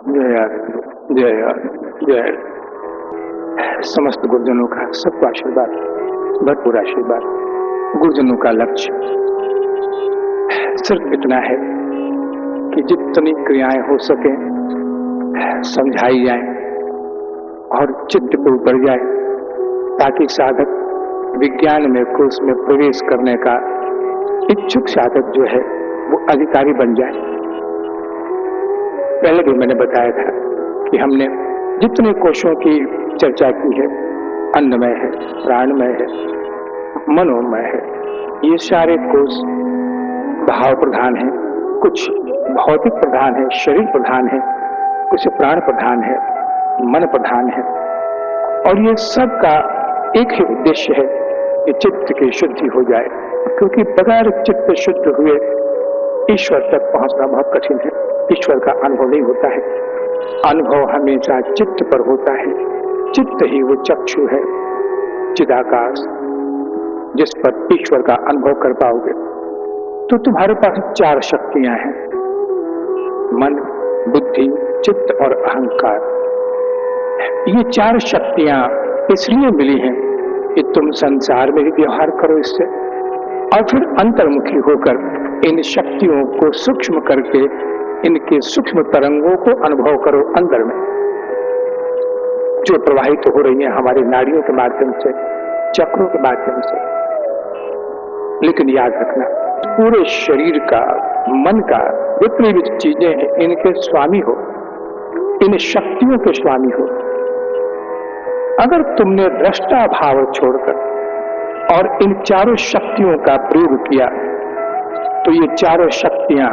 जय आनंद, जय आनंद, जय। समस्त गुरुजनों का सबको आशीर्वाद, भरपूर आशीर्वाद। गुरुजनों का लक्ष्य सिर्फ इतना है कि जितनी क्रियाएं हो सके समझाई जाए और चित्त को उतर जाए, ताकि साधक विज्ञान में कोष में प्रवेश करने का इच्छुक साधक जो है वो अधिकारी बन जाए। पहले भी मैंने बताया था कि हमने जितने कोशों की चर्चा की है, अन्नमय है, प्राणमय है, मनोमय है, ये सारे कोश भाव प्रधान है, कुछ भौतिक प्रधान है, शरीर प्रधान है, कुछ प्राण प्रधान है, मन प्रधान है। और ये सब का एक ही उद्देश्य है कि चित्त की शुद्धि हो जाए, क्योंकि बगैर चित्त शुद्ध हुए ईश्वर तक पहुंचना बहुत कठिन है। ईश्वर का अनुभव नहीं होता है, अनुभव हमेशा चित्त पर होता है। चित्त ही वो चक्षु है, चिदाकाश, जिस पर ईश्वर का अनुभव कर पाओगे। तो तुम्हारे पास 4 शक्तियां हैं, मन, बुद्धि, चित्त और अहंकार। ये 4 शक्तियां इसलिए मिली हैं कि तुम संसार में भी व्यवहार करो इससे, और फिर अंतर्मुखी होकर इन शक्तियों को सूक्ष्म करके इनके सूक्ष्म तरंगों को अनुभव करो अंदर में, जो प्रवाहित हो रही है हमारी नाड़ियों के माध्यम से, चक्रों के माध्यम से। लेकिन याद रखना, पूरे शरीर का, मन का, जितनी भी चीजें हैं, इनके स्वामी हो, इन शक्तियों के स्वामी हो। अगर तुमने दृष्टा भाव छोड़कर और इन 4 शक्तियों का प्रयोग किया, तो ये 4 शक्तियां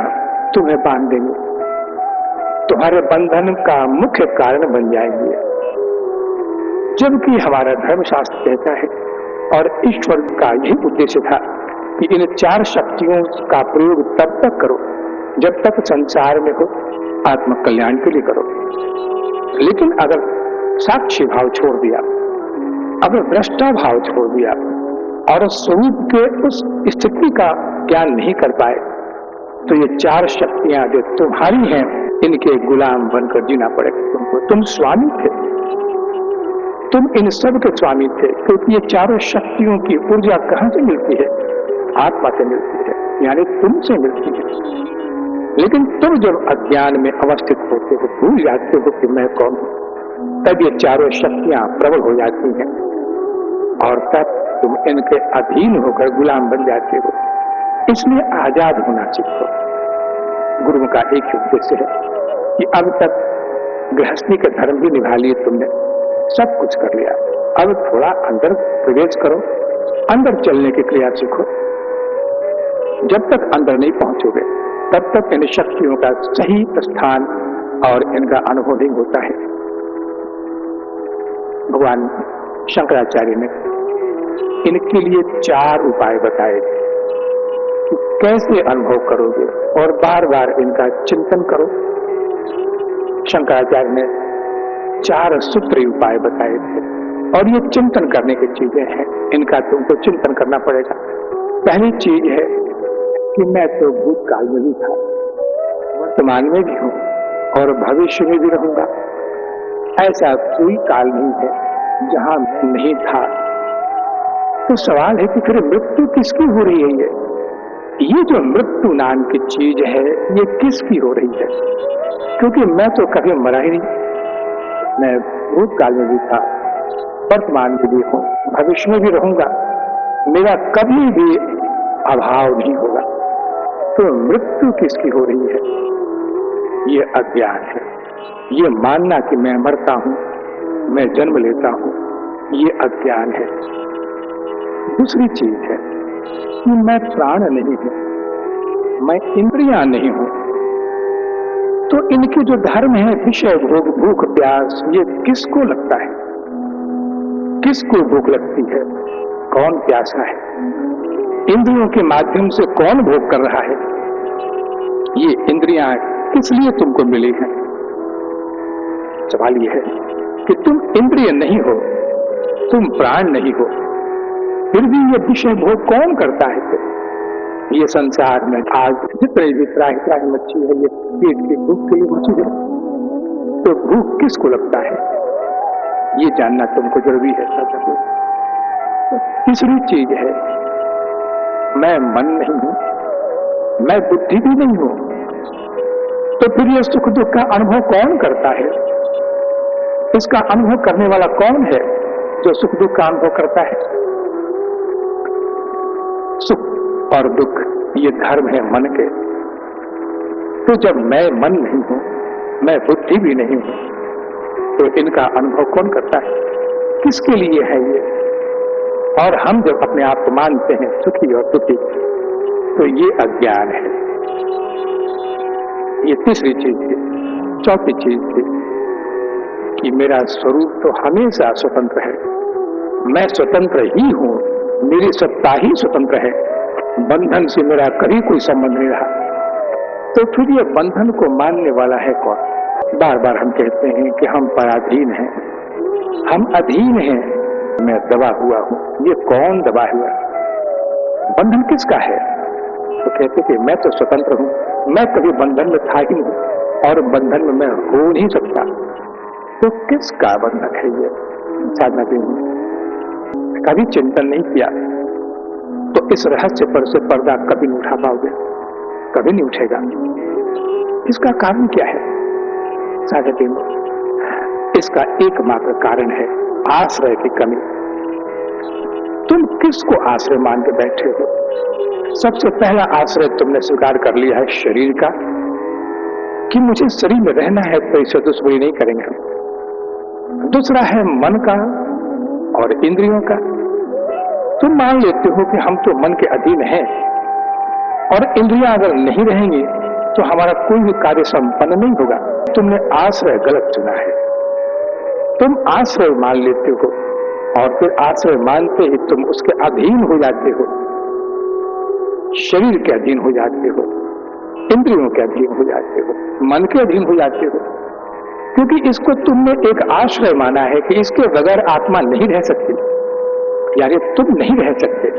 तुम्हें बांध देंगी, तुम्हारे बंधन का मुख्य कारण बन जाएंगे। जबकि हमारा धर्मशास्त्र कहता है, और ईश्वर का यही उद्देश्य था कि इन 4 शक्तियों का प्रयोग तब तक करो जब तक संसार में हो, आत्म कल्याण के लिए करो। लेकिन अगर साक्षी भाव छोड़ दिया, अगर दृष्टा भाव छोड़ दिया और स्वरूप के उस स्थिति का ज्ञान नहीं कर पाए, तो ये 4 शक्तियां जो तुम्हारी हैं, इनके गुलाम बनकर जीना पड़ेगा तुमको। तुम स्वामी थे, तुम इन सब के स्वामी थे, क्योंकि ये 4 शक्तियों की ऊर्जा कहां से मिलती है? आत्मा से मिलती है, यानी तुमसे मिलती है। लेकिन तुम जब अज्ञान में अवस्थित होते हो, भूल जाते हो कि मैं कौन हूं, तब ये 4 शक्तियां प्रबल हो जाती हैं और तब तुम इनके अधीन होकर गुलाम बन जाते हो। इसलिए आजाद होना सीखो। गुरु का एक ही उद्देश्य है कि अब तक गृहस्थी के धर्म भी निभा लिए तुमने, सब कुछ कर लिया, अब थोड़ा अंदर प्रवेश करो, अंदर चलने की क्रिया सीखो। जब तक अंदर नहीं पहुंचोगे, तब तक इन शक्तियों का सही स्थान और इनका अनुभव नहीं होता है। भगवान शंकराचार्य ने इनके लिए 4 उपाय बताए कि कैसे अनुभव करोगे, और बार बार इनका चिंतन करो। शंकराचार्य ने 4 सूत्री उपाय बताए थे, और ये चिंतन करने की चीजें हैं, इनका तुमको चिंतन करना पड़ेगा। पहली चीज है कि मैं तो भूतकाल में भी था, वर्तमान में भी हूं और भविष्य में भी रहूंगा। ऐसा कोई काल नहीं है जहां मैं नहीं था। तो सवाल है कि फिर मृत्यु किसकी हो रही है? ये जो मृत्यु नाम की चीज है, ये किसकी हो रही है? क्योंकि मैं तो कभी मरा ही नहीं। मैं भूतकाल में भी था, वर्तमान में भी हूं, भविष्य में भी रहूंगा, मेरा कभी भी अभाव नहीं होगा। तो मृत्यु किसकी हो रही है? ये अज्ञान है। ये मानना कि मैं मरता हूं, मैं जन्म लेता हूं, ये अज्ञान है। दूसरी चीज है कि मैं प्राण नहीं हूं, मैं इंद्रियां नहीं हूं। तो इनके जो धर्म है, विषय, भोग, भूख, प्यास, ये किसको लगता है? किसको भूख लगती है? कौन प्यासा है? इंद्रियों के माध्यम से कौन भोग कर रहा है? ये इंद्रियां किस लिए तुमको मिली हैं? सवाल ये है कि तुम इंद्रिय नहीं हो, तुम प्राण नहीं हो, फिर भी ये विषय भोग कौन करता है? ये संसार में आज जितने भी त्राही त्राही मच्छी है, ये पेट की भूख के लिए मच्छी है। तो भूख किसको लगता है, ये जानना तुमको जरूरी है। तीसरी चीज है, मैं मन नहीं हूं, मैं बुद्धि भी नहीं हूं, तो फिर ये सुख दुख का अनुभव कौन करता है? इसका अनुभव करने वाला कौन है जो सुख दुख का अनुभव करता है? सुख और दुख ये धर्म है मन के। तो जब मैं मन नहीं हूं, मैं बुद्धि भी नहीं हूं, तो इनका अनुभव कौन करता है? किसके लिए है ये? और हम जब अपने आप को मानते हैं सुखी और दुखी, तो ये अज्ञान है। ये तीसरी चीज थी। चौथी चीज थी कि मेरा स्वरूप तो हमेशा स्वतंत्र है, मैं स्वतंत्र ही हूं, मेरी सत्ता ही स्वतंत्र है, बंधन से मेरा कभी कोई संबंध नहीं रहा। तो फिर ये बंधन को मानने वाला है कौन? बार बार हम कहते हैं कि हम पराधीन हैं, हम अधीन हैं, मैं दबा हुआ हूं। ये कौन दबा हुआ? बंधन किसका है? तो कहते कि मैं तो स्वतंत्र हूं, मैं कभी बंधन में था ही नहीं और बंधन में मैं हो नहीं सकता। तो किसका बंधन है ये? साधना की कभी चिंतन नहीं किया तो इस रहस्य पर से पर्दा कभी नहीं उठा पाओगे, कभी नहीं उठेगा। इसका कारण क्या है? साधक, इसका एकमात्र कारण है आश्रय की कमी। तुम किसको आश्रय मान के बैठे हो? सबसे पहला आश्रय तुमने स्वीकार कर लिया है शरीर का, कि मुझे शरीर में रहना है तो इसे दुश्मनी नहीं करेंगे। दूसरा है मन का और इंद्रियों का। तुम मान लेते हो कि हम तो मन के अधीन हैं और इंद्रियां अगर नहीं रहेंगी तो हमारा कोई भी कार्य संपन्न नहीं होगा। तुमने आश्रय गलत चुना है। तुम आश्रय मान लेते हो और फिर आश्रय मानते ही तुम उसके अधीन हो जाते हो, शरीर के अधीन हो जाते हो, इंद्रियों के अधीन हो जाते हो, मन के अधीन हो जाते हो, क्योंकि इसको तुमने एक आश्रय माना है कि इसके बगैर आत्मा नहीं रह सकती, यानी तुम नहीं रह सकते।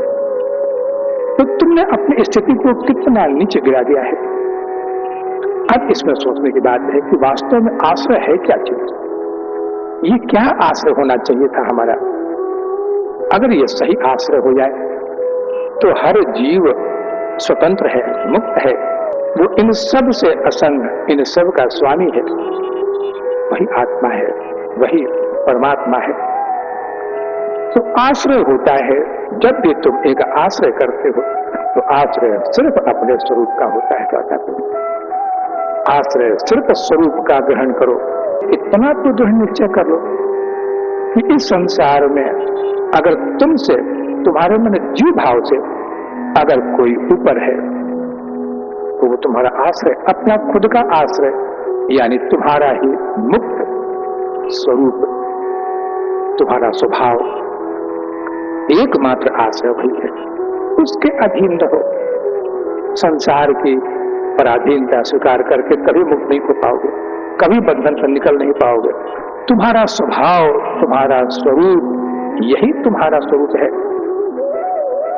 तो तुमने अपनी स्थिति को कितना नीचे गिरा दिया है। अब इसमें सोचने की बात है कि वास्तव में आश्रय है क्या चीज? ये क्या आश्रय होना चाहिए था हमारा? अगर ये सही आश्रय हो जाए तो हर जीव स्वतंत्र है, मुक्त है, वो इन सब से असंग, इन सब का स्वामी है, वही आत्मा है, वही परमात्मा है। तो आश्रय होता है जब भी तुम एक आश्रय करते हो तो आश्रय सिर्फ अपने स्वरूप का होता है। क्या आश्रय सिर्फ स्वरूप का ग्रहण करो। इतना तो दृढ़ निश्चय कर लो कि इस संसार में अगर तुमसे, तुम्हारे मन जीव भाव से अगर कोई ऊपर है तो वो तुम्हारा आश्रय, अपना खुद का आश्रय, यानी तुम्हारा ही मुक्त स्वरूप, तुम्हारा स्वभाव, एकमात्र आश्रय वही है। उसके अधीन रहो। संसार की पराधीनता स्वीकार करके कभी मुक्त नहीं हो पाओगे, कभी बंधन से निकल नहीं पाओगे। तुम्हारा स्वभाव, तुम्हारा स्वरूप, यही तुम्हारा स्वरूप है।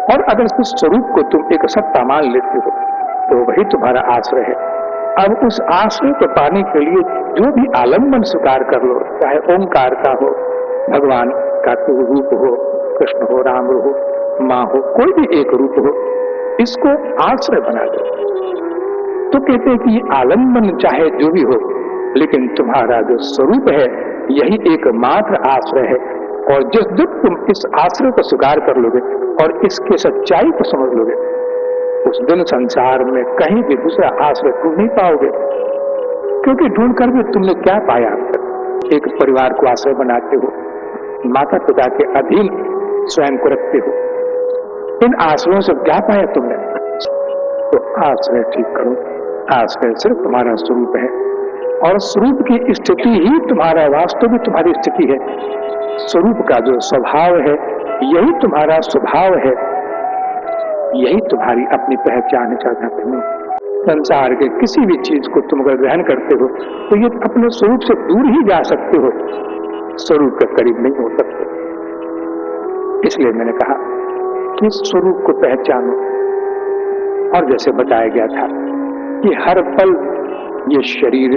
और अगर उस स्वरूप को तुम एक सत्ता मान लेते हो तो वही तुम्हारा आश्रय है। अब उस आश्रय को पाने के लिए जो भी आलम्बन स्वीकार कर लो, चाहे ओंकार का हो, भगवान का कोई रूप हो, कृष्ण हो, राम हो, माँ हो, कोई भी एक रूप हो, इसको आश्रय बना दो। तो कहते हैं कि ये आलम्बन चाहे जो भी हो, लेकिन तुम्हारा जो स्वरूप है यही एकमात्र आश्रय है। और जिस दिन तुम इस आश्रय को स्वीकार कर लोगे और इसके सच्चाई को समझ लोगे, उस दिन संसार में कहीं भी दूसरा आश्रय ढूंढ नहीं पाओगे। क्योंकि ढूंढ कर भी तुमने क्या पाया? एक परिवार को आश्रय बनाते हो, माता पिता के अधीन स्वयं को रखते हो, इन आश्रयों से क्या पाया तुमने? तो आश्रय ठीक करो। आश्रय सिर्फ तुम्हारा स्वरूप है और स्वरूप की स्थिति ही तुम्हारा, वास्तविक तुम्हारी स्थिति है। स्वरूप का जो स्वभाव है यही तुम्हारा स्वभाव है, यही तुम्हारी अपनी पहचान है। संसार के किसी भी चीज को तुम अगर ग्रहण करते हो तो ये अपने स्वरूप से दूर ही जा सकते हो, स्वरूप के करीब नहीं हो सकते। इसलिए मैंने कहा कि स्वरूप को पहचानो। और जैसे बताया गया था कि हर पल ये शरीर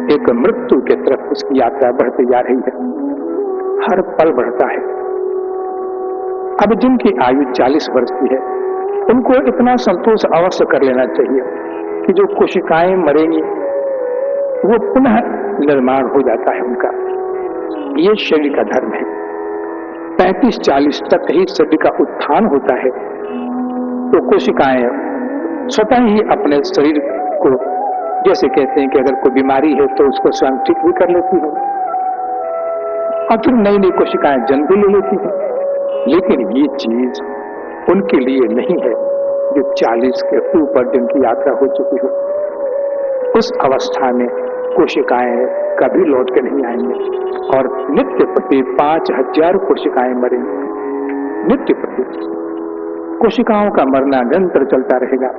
एक मृत्यु की तरफ उसकी यात्रा बढ़ती जा रही है, हर पल बढ़ता है। अब जिनकी आयु 40 वर्ष की है, उनको इतना संतोष अवश्य कर लेना चाहिए कि जो कोशिकाएं मरेंगी वो पुनः निर्माण हो जाता है उनका। ये शरीर का धर्म है। 35-40 तक ही शरीर का उत्थान होता है, तो कोशिकाएं स्वतः ही अपने शरीर को, जैसे कहते हैं कि अगर कोई बीमारी है तो उसको स्वयं ठीक भी कर लेती है और फिर नई नई कोशिकाएं जन्म भी ले लेती है। लेकिन ये चीज उनके लिए नहीं है जो 40 के ऊपर जिनकी यात्रा हो चुकी हो। उस अवस्था में कोशिकाएं कभी लौट के नहीं आएंगे और नित्य प्रति 5000 कोशिकाएं मरेंगी। नित्य प्रति कोशिकाओं का मरना निरंतर चलता रहेगा।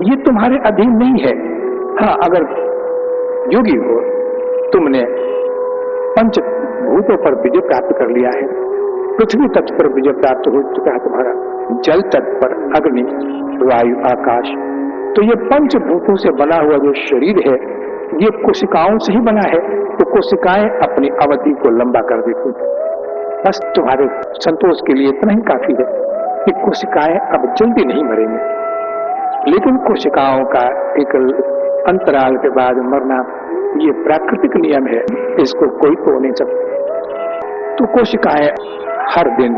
ये तुम्हारे अधीन नहीं है। हाँ, अगर योगी हो, तुमने पंचभूतों पर विजय प्राप्त कर लिया है, पृथ्वी तट पर विजय प्राप्त हो चुका है तुम्हारा, जल तट पर अग्नि, वायु, आकाश, तो ये पंचभूतों से बना हुआ जो शरीर है ये कोशिकाओं से ही बना है। तो कोशिकाएं अपनी अवधि को लंबा कर देती हैं। बस तुम्हारे संतोष के लिए इतना ही काफी है कि कोशिकाएं अब जल्दी नहीं मरेंगी। लेकिन कोशिकाओं का एक अंतराल के बाद मरना ये प्राकृतिक नियम है, इसको कोई तोड़ नहीं सकता। तो कोशिकाएं हर दिन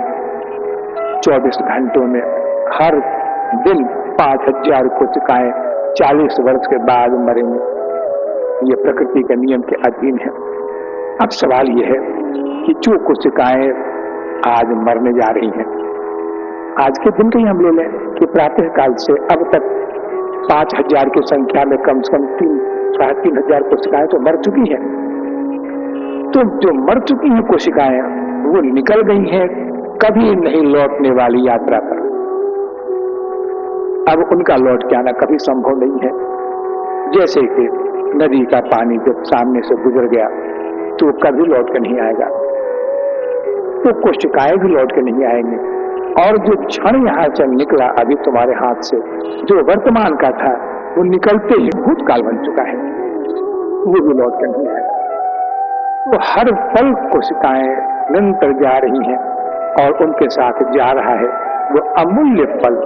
24 घंटों में, हर दिन 5000 कोशिकाएं 40 वर्ष के बाद मरेंगे। ये प्रकृति के नियम के अधीन है। अब सवाल यह है कि जो कोशिकाएं आज मरने जा रही हैं, आज के दिन का ही हम ले लें कि प्रातः काल से अब तक 5000 की संख्या में कम से कम 3-3.5 कोशिकाएं तो मर चुकी हैं। तो जो मर चुकी हैं कोशिकाएं वो निकल गई हैं कभी नहीं लौटने वाली यात्रा पर। अब उनका लौट के आना कभी संभव नहीं है। जैसे कि नदी का पानी जब सामने से गुजर गया तो कभी लौट के नहीं आएगा, तो कोशिकाएं भी लौट के नहीं आएंगी। और जो क्षण यहां से निकला अभी तुम्हारे हाथ से, जो वर्तमान का था, वो निकलते ही भूतकाल बन चुका है, वो भी लौट के नहीं आएगा। तो हर पल कोशिकाएं निरंतर जा रही हैं और उनके साथ जा रहा है वो अमूल्य पल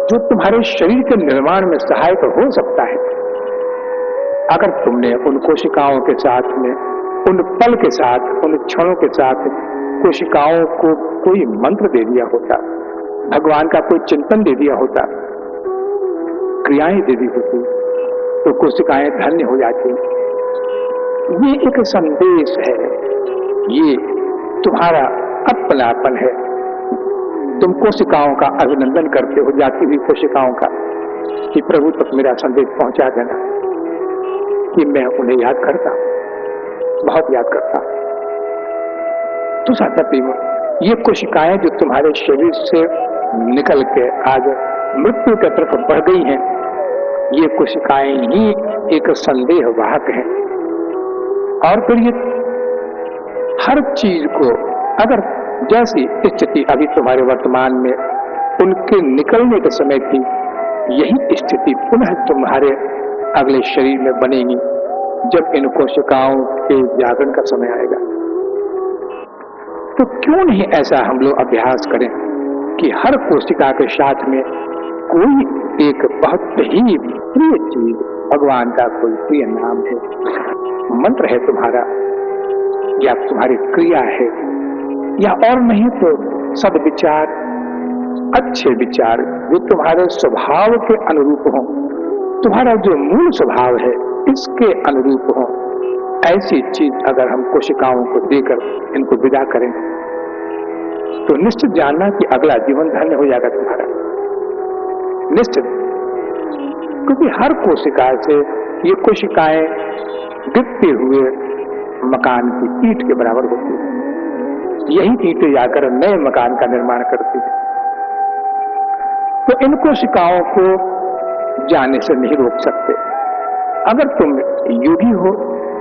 जो तुम्हारे शरीर के निर्माण में सहायक हो सकता है। अगर तुमने उन कोशिकाओं के साथ में, उन पल के साथ, उन क्षणों के साथ कोशिकाओं को कोई मंत्र दे दिया होता, भगवान का कोई चिंतन दे दिया होता, क्रियाएं दे दी होती, तो कोशिकाएं धन्य हो जाती। ये एक संदेश है, ये तुम्हारा अपनापन है। तुम कोशिकाओं का अभिनंदन करते हो, जाती हुई कोशिकाओं का, कि प्रभु तक मेरा संदेश पहुंचा देना, कि मैं उन्हें याद करता, बहुत याद करता। तो साथी, ये कोशिकाएं जो तुम्हारे शरीर से निकल के आज मृत्यु की तरफ बढ़ गई हैं, ये कोशिकाएं ही एक संदेह वाहक हैं। और फिर ये हर चीज को, अगर जैसी स्थिति अभी तुम्हारे वर्तमान में उनके निकलने के समय थी, यही स्थिति पुनः तुम्हारे अगले शरीर में बनेगी जब इन कोशिकाओं के जागरण का समय आएगा। तो क्यों नहीं ऐसा हम लोग अभ्यास करें कि हर कोशिका के साथ में कोई एक बहुत ही प्रिय चीज, भगवान का कोई प्रिय नाम है, मंत्र है तुम्हारा, या तुम्हारी क्रिया है, या और नहीं तो सद्विचार, अच्छे विचार जो तुम्हारे स्वभाव के अनुरूप हो, तुम्हारा जो मूल स्वभाव है इसके अनुरूप हो, ऐसी चीज अगर हम कोशिकाओं को देकर इनको विदा करें तो निश्चित जानना कि अगला जीवन धन्य हो जाएगा तुम्हारा, निश्चित। क्योंकि हर कोशिका से ये कोशिकाएं गिरते हुए मकान की ईंट के बराबर होती है। यही ईंटें जाकर नए मकान का निर्माण करती है। तो इन कोशिकाओं को जाने से नहीं रोक सकते। अगर तुम योगी हो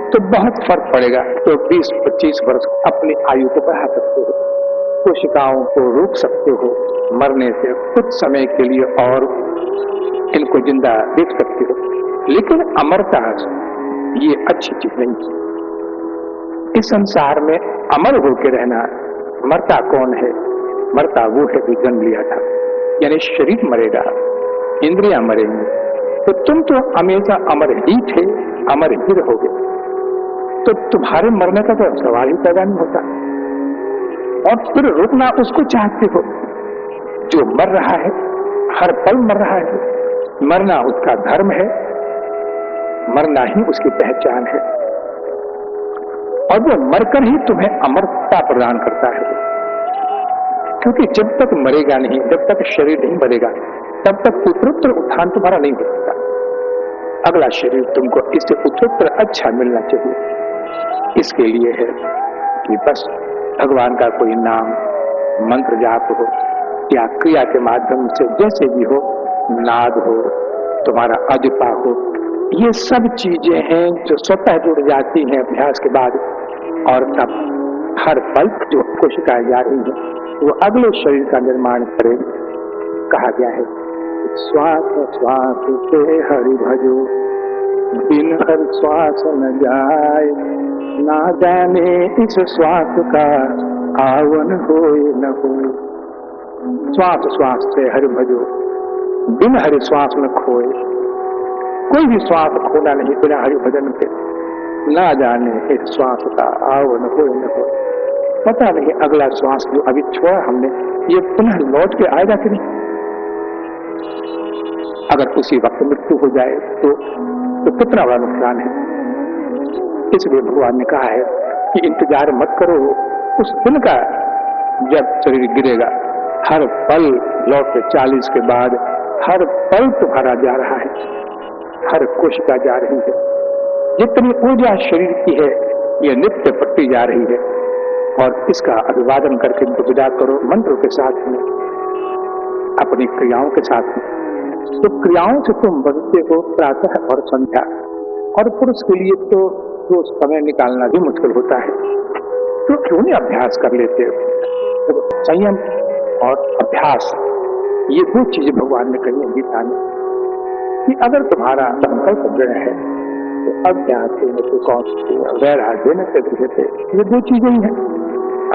तो बहुत फर्क पड़ेगा, तो 20-25 वर्ष अपनी आयु को बढ़ा सकते हो, कोशिकाओं को रोक सकते हो मरने से कुछ समय के लिए और इनको जिंदा देख सकते हो। लेकिन अमरता ये अच्छी चीज नहीं। इस संसार में अमर होकर रहना, मरता कौन है? मरता वो है जो जन्म लिया था। यानी शरीर मरेगा, इंद्रियां मरेंगी, तो तुम तो हमेशा अमर ही थे, अमर ही रहोगे। तो तुम्हारे मरने का तो सवाल ही पैदा नहीं होता। और फिर रुकना उसको चाहते हो जो मर रहा है, हर पल मर रहा है। मरना उसका धर्म है, मरना ही उसकी पहचान है, और वो मरकर ही तुम्हें अमरता प्रदान करता है। क्योंकि जब तक मरेगा नहीं, जब तक शरीर नहीं मरेगा, तब तक उत्तरोत्तर उत्थान तुम्हारा नहीं हो सकता। अगला शरीर तुमको इससे उत्तरोत्तर अच्छा मिलना चाहिए। इसके लिए है कि बस भगवान का कोई नाम, मंत्र जाप हो, या क्रिया के माध्यम से जैसे भी हो, नाद हो, तुम्हारा अजपा हो, ये सब चीजें हैं जो स्वतः जुड़ जाती हैं अभ्यास के बाद। और तब हर पल जो कोशिकाएं जा रही है वो अगले शरीर का निर्माण करेगी। कहा गया है, श्वास श्वास से हरि भजो, बिन हर श्वास न जाए, ना जाने इस श्वास का आवन होए न होए। श्वास श्वास से हरि भजो, बिन हरि श्वास न खोए। कोई भी श्वास खोना नहीं बिना हरि भजन के। ना जाने इस श्वास का आवन होए न होए। पता नहीं अगला श्वास जो अभी छोड़ा हमने, ये पुनः लौट के आएगा कि नहीं। अगर उसी वक्त मृत्यु हो जाए तो कितना बड़ा नुकसान है। इसलिए भगवान ने कहा है कि इंतजार मत करो उस दिन का जब शरीर गिरेगा। हर पल लौट के 40 के बाद हर पल तुम्हारा जा रहा है, हर कोशिका जा रही है। जितनी ऊर्जा शरीर की है यह नित्य बढ़ती जा रही है। और इसका अभिवादन करके इनको विदा करो मंत्रों के साथ में, अपनी क्रियाओं के साथ में। तो क्रियाओं से तुम बढ़ते हो प्रातः और संध्या, और पुरुष के लिए तो रोज समय निकालना भी मुश्किल होता है। तो क्यों नहीं अभ्यास कर लेते हो? तो संयम और अभ्यास, ये दो चीजें भगवान ने कही है गीता में, कि अगर तुम्हारा संकल्प दृढ़ है तो अभ्यास से कौन, वैराग्य न गृह्यते। ये दो चीजें ही हैं,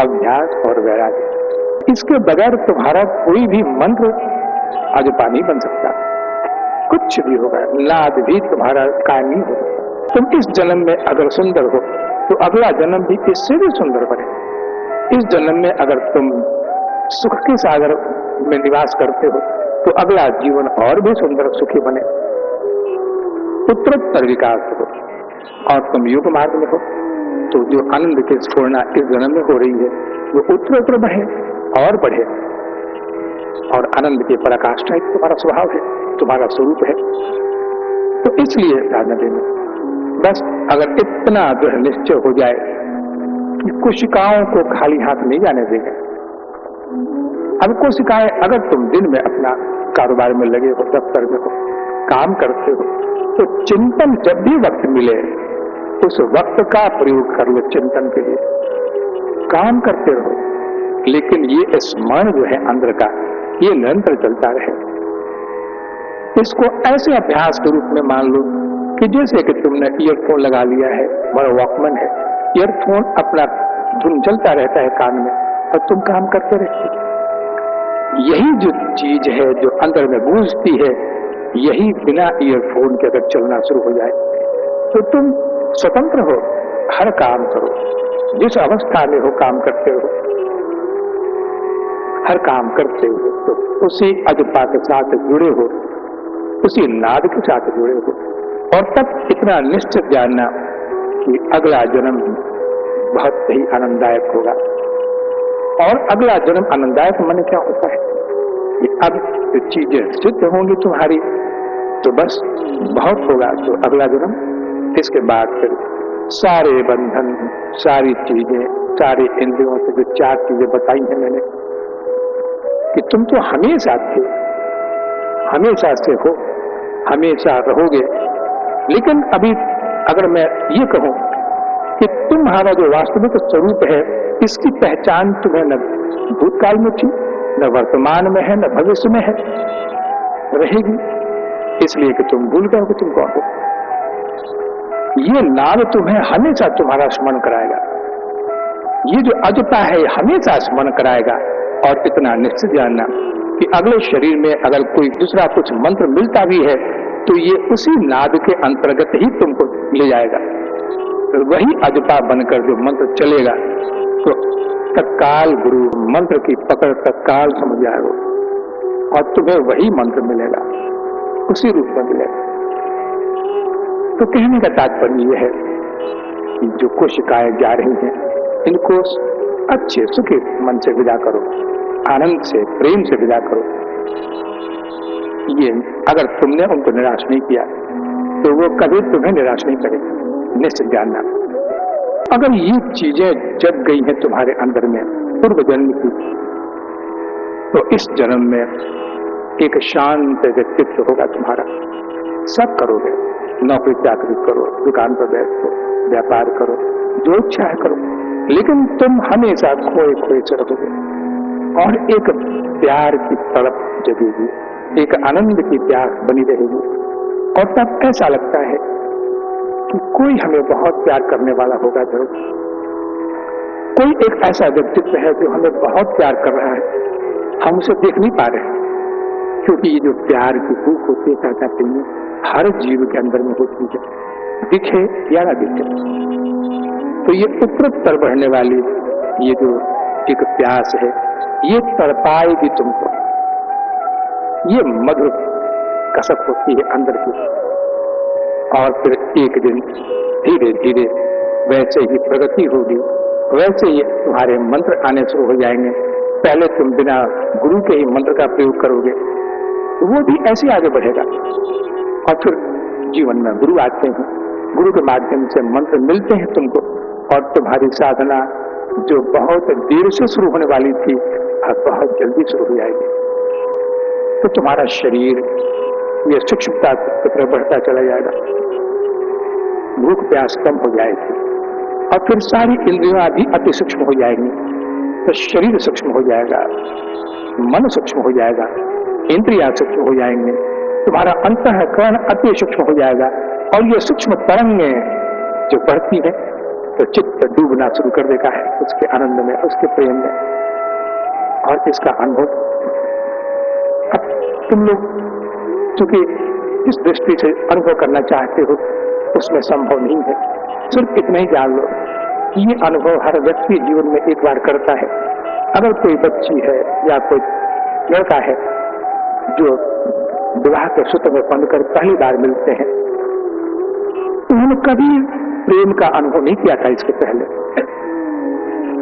अभ्यास और वैराग्य। इसके बगैर तुम्हारा कोई भी मंत्र अजपा नहीं बन सकता। कुछ भी होगा, नाद भी तुम्हारा कायम नहीं हो सकता। तुम इस जन्म में अगर सुंदर हो तो अगला जन्म भी इससे भी सुंदर बने। इस जन्म में अगर तुम सुख के सागर में निवास करते हो तो अगला जीवन और भी सुंदर सुखी बने, उत्तरोत्तर विकास हो। और तुम योग मार्ग में हो तो जो आनंद की स्फूर्णा इस जन्म में हो रही है वो उत्तरोत्तर बढ़े और बढ़े। और आनंद की पराकाष्ठा एक तुम्हारा स्वभाव है, तुम्हारा स्वरूप है। तो इसलिए साधना में बस अगर इतना दृढ़ निश्चय हो जाए कि कोशिकाओं को खाली हाथ नहीं जाने देंगे। अब कोशिकाएं, अगर तुम दिन में अपना कारोबार में लगे हो, दफ्तर में हो, काम करते हो, तो चिंतन जब भी वक्त मिले उस वक्त का प्रयोग कर लो चिंतन के लिए। काम करते रहो, लेकिन ये स्मरण जो है अंदर का, ये निरंतर चलता रहे। इसको ऐसे अभ्यास के रूप में मान लो कि जैसे कि तुमने ईयरफोन लगा लिया है, बड़ा वॉकमैन है, ईयरफोन अपना धुन चलता रहता है कान में और तुम काम करते रहते हो। यही जो चीज है जो अंदर में गूंजती है, यही बिना ईयरफोन के अगर चलना शुरू हो जाए तो तुम स्वतंत्र हो, हर काम करो, जिस अवस्था में हो काम करते हो, हर काम करते हो तो उसी अजपा के साथ जुड़े हो, उसी नाद के साथ जुड़े हो। और तब इतना निश्चित जानना कि अगला जन्म बहुत ही आनंददायक होगा। और अगला जन्म आनंददायक मन क्या होता है कि अब जो चीजें सिद्ध होंगी तुम्हारी तो बस बहुत होगा तो अगला जन्म। इसके बाद फिर सारे बंधन, सारी चीजें, सारे इंद्रियों से जो 4 चीजें बताई हैं मैंने कि तुम तो हमेशा थे, हमेशा से हो, हमेशा रहोगे। लेकिन अभी अगर मैं ये कहूं कि तुम्हारा जो वास्तविक स्वरूप है इसकी पहचान तुम्हें न भूतकाल में थी, न वर्तमान में है, न भविष्य में है, रहेगी। इसलिए कि तुम भूल गए हो कि तुम कौन हो। ये नाद तुम्हें हमेशा तुम्हारा स्मरण कराएगा। ये जो अजपा है हमेशा स्मरण कराएगा। और इतना निश्चित जानना कि अगले शरीर में अगर कोई दूसरा कुछ मंत्र मिलता भी है तो ये उसी नाद के अंतर्गत ही तुमको ले जाएगा। तो वही अजपा बनकर जो मंत्र चलेगा तो तत्काल गुरु मंत्र की पकड़ तत्काल समझ जाएगा और तुम्हें वही मंत्र मिलेगा, उसी रूप में मिलेगा। तो कहने का तात्पर्य यह है कि जो कोशिकाएं जा रही हैं इनको अच्छे सुखी मन से विदा करो, आनंद से प्रेम से विदा करो। ये अगर तुमने उनको निराश नहीं किया तो वो कभी तुम्हें निराश नहीं करेंगे, निश्चित जानना। अगर ये चीजें जग गई हैं तुम्हारे अंदर में पूर्व जन्म की, तो इस जन्म में एक शांत व्यक्तित्व होगा तुम्हारा। सब करोगे, नौकरी चाकरी करो, दुकान पर बैठो, व्यापार करो, जो इच्छा है करो, लेकिन तुम हमेशा खोए खोए से रहोगे और एक प्यार की तड़प जगेगी, एक आनंद की प्यास बनी रहेगी। और तब ऐसा लगता है कि कोई हमें बहुत प्यार करने वाला होगा जरूर, कोई एक ऐसा व्यक्तित्व है जो हमें बहुत प्यार कर रहा है, हम उसे देख नहीं पा रहे, क्योंकि ये जो प्यार की भूख होती है क्या कहते हैं हर जीव के अंदर में होती है, दिखे या ना दिखे। तो ये उत्तरोत्तर बढ़ने वाली ये जो एक प्यास है ये तड़पाएगी तुमको, ये मधुर कसक होती है अंदर की। और फिर एक दिन धीरे धीरे वैसे ही प्रगति होगी, वैसे ही तुम्हारे मंत्र आने शुरू हो जाएंगे। पहले तुम बिना गुरु के ही मंत्र का प्रयोग करोगे, वो भी ऐसे आगे बढ़ेगा। और फिर जीवन में गुरु आते हैं, गुरु के माध्यम से मंत्र मिलते हैं तुमको, और तुम्हारी साधना जो बहुत देर से शुरू होने वाली थी अब बहुत जल्दी शुरू हो जाएगी। तो तुम्हारा शरीर ये सूक्ष्मता की तरफ बढ़ता चला जाएगा, भूख प्यास कम हो जाएगी, और फिर सारी इंद्रियां भी अति सूक्ष्म हो जाएंगी। तो शरीर सूक्ष्म हो जाएगा, मन सूक्ष्म हो जाएगा, इंद्रियां सूक्ष्म हो जाएंगे, तुम्हारा अंतःकरण अति सूक्ष्म हो जाएगा। और ये सूक्ष्म तरंगें जो बढ़ती है तो चित्त डूबना शुरू कर देगा है उसके आनंद में, उसके प्रेम में। और इसका अनुभव अब तुम लोग चूंकि इस दृष्टि से अनुभव करना चाहते हो उसमें संभव नहीं है। सिर्फ इतना ही जान लो कि ये अनुभव हर व्यक्ति जीवन में एक बार करता है। अगर कोई बच्ची है या कोई लड़का है जो विवाह के सूत्र में बंधकर पहली बार मिलते हैं, उन्होंने कभी प्रेम का अनुभव नहीं किया था इसके पहले।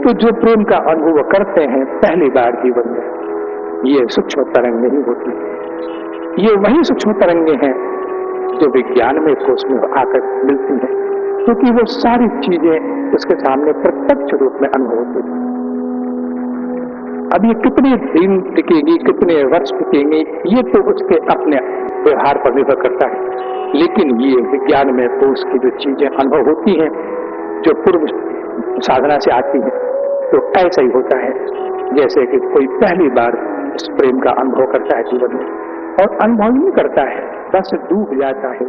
तो जो प्रेम का अनुभव करते हैं पहली बार जीवन में, ये सूक्ष्म तरंग नहीं होती, ये वही सूक्ष्म तरंगे हैं जो विज्ञान में कोष में आकर मिलती हैं, क्योंकि वो सारी चीजें उसके सामने प्रत्यक्ष रूप में अनुभव होती हैं। अब ये कितने दिन टिकेगी, कितने वर्ष टिकेंगे, ये तो उसके अपने व्यवहार पर निर्भर करता है। लेकिन ये विज्ञान में कोष की जो चीजें अनुभव होती हैं जो पूर्व साधना से आती हैं, तो ऐसा ही होता है जैसे कि कोई पहली बार इस प्रेम का अनुभव करता है जीवन में, और अनुभव नहीं करता है, बस डूब जाता है।